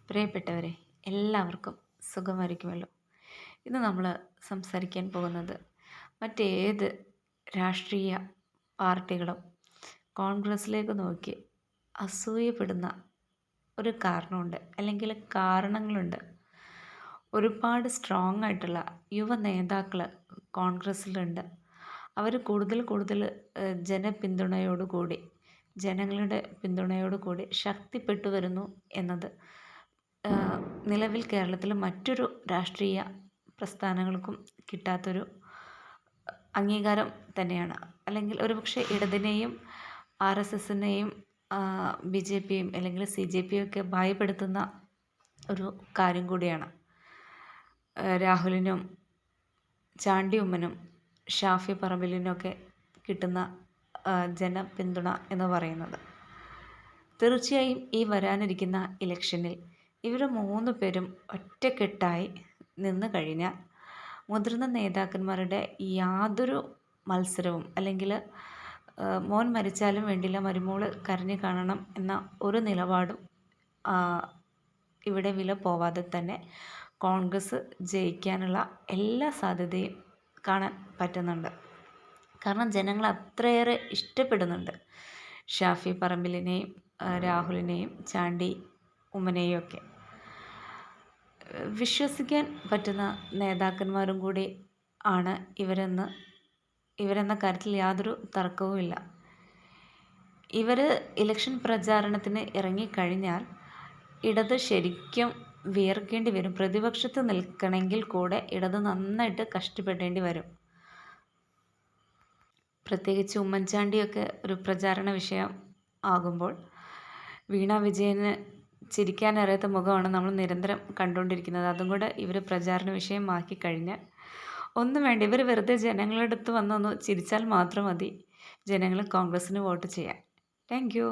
പ്രിയപ്പെട്ടവരെ, എല്ലാവർക്കും സുഖമായിരിക്കുമല്ലോ. ഇന്ന് നമ്മൾ സംസാരിക്കാൻ പോകുന്നത് മറ്റേത് രാഷ്ട്രീയ പാർട്ടികളും കോൺഗ്രസ്സിലേക്ക് നോക്കി അസൂയപ്പെടുന്ന ഒരു കാരണമുണ്ട്, അല്ലെങ്കിൽ കാരണങ്ങളുണ്ട്. ഒരുപാട് സ്ട്രോങ് ആയിട്ടുള്ള യുവ നേതാക്കൾ കോൺഗ്രസ്സിലുണ്ട്. അവർ കൂടുതൽ കൂടുതൽ ജനപിന്തുണയോടുകൂടി, ജനങ്ങളുടെ പിന്തുണയോടുകൂടി ശക്തിപ്പെട്ടു വരുന്നു എന്നത് നിലവിൽ കേരളത്തിൽ മറ്റൊരു രാഷ്ട്രീയ പ്രസ്ഥാനങ്ങൾക്കും കിട്ടാത്തൊരു അംഗീകാരം തന്നെയാണ്. അല്ലെങ്കിൽ ഒരുപക്ഷെ ഇടതിനെയും RSSനെയും BJPയും അല്ലെങ്കിൽ CJPയും ഒക്കെ ഭയപ്പെടുത്തുന്ന ഒരു കാര്യം കൂടിയാണ്. രാഹുലിനും ചാണ്ടി ഉമ്മനും ഷാഫി പറമ്പിലിനൊക്കെ കിട്ടുന്ന ജനപിന്തുണ എന്ന് പറയുന്നത്. തീർച്ചയായും ഈ വരാനിരിക്കുന്ന ഇലക്ഷനിൽ ഇവർ 3 പേരും ഒറ്റക്കെട്ടായി നിന്ന് കഴിഞ്ഞാൽ മുതിർന്ന നേതാക്കന്മാരുടെ യാതൊരു മത്സരവും, അല്ലെങ്കിൽ മോൻ മരിച്ചാലും വേണ്ടില്ല മരുമോൾ കരഞ്ഞു കാണണം എന്ന ഒരു നിലപാടും ഇവിടെ വില പോവാതെ തന്നെ കോൺഗ്രസ് ജയിക്കാനുള്ള എല്ലാ സാധ്യതയും കാണാൻ പറ്റുന്നുണ്ട്. കാരണം ജനങ്ങൾ അത്രയേറെ ഇഷ്ടപ്പെടുന്നുണ്ട് ഷാഫി പറമ്പിലിനെയും രാഹുലിനെയും ചാണ്ടി ഉമ്മനെയും ഒക്കെ. വിശ്വസിക്കാൻ പറ്റുന്ന നേതാക്കന്മാരും കൂടി ആണ് ഇവരെന്ന കാര്യത്തിൽ യാതൊരു തർക്കവുമില്ല. ഇവർ ഇലക്ഷൻ പ്രചാരണത്തിന് ഇറങ്ങിക്കഴിഞ്ഞാൽ ഇടത് ശരിക്കും വിയർക്കേണ്ടി വരും. പ്രതിപക്ഷത്ത് നിൽക്കണമെങ്കിൽ കൂടെ ഇടത് നന്നായിട്ട് കഷ്ടപ്പെടേണ്ടി വരും. പ്രത്യേകിച്ച് ഉമ്മൻചാണ്ടിയൊക്കെ ഒരു പ്രചാരണ വിഷയം ആകുമ്പോൾ വീണ വിജയന് ചിരിക്കാനറിയാത്ത മുഖമാണ് നമ്മൾ നിരന്തരം കണ്ടുകൊണ്ടിരിക്കുന്നത്. അതും കൂടെ ഇവർ പ്രചാരണ വിഷയമാക്കി കഴിഞ്ഞാൽ ഒന്നും വേണ്ട, ഇവർ വെറുതെ ജനങ്ങളുടെ അടുത്ത് വന്നൊന്ന് ചിരിച്ചാൽ മാത്രം മതി ജനങ്ങൾ കോൺഗ്രസ്സിന് വോട്ട് ചെയ്യാൻ. Thank you.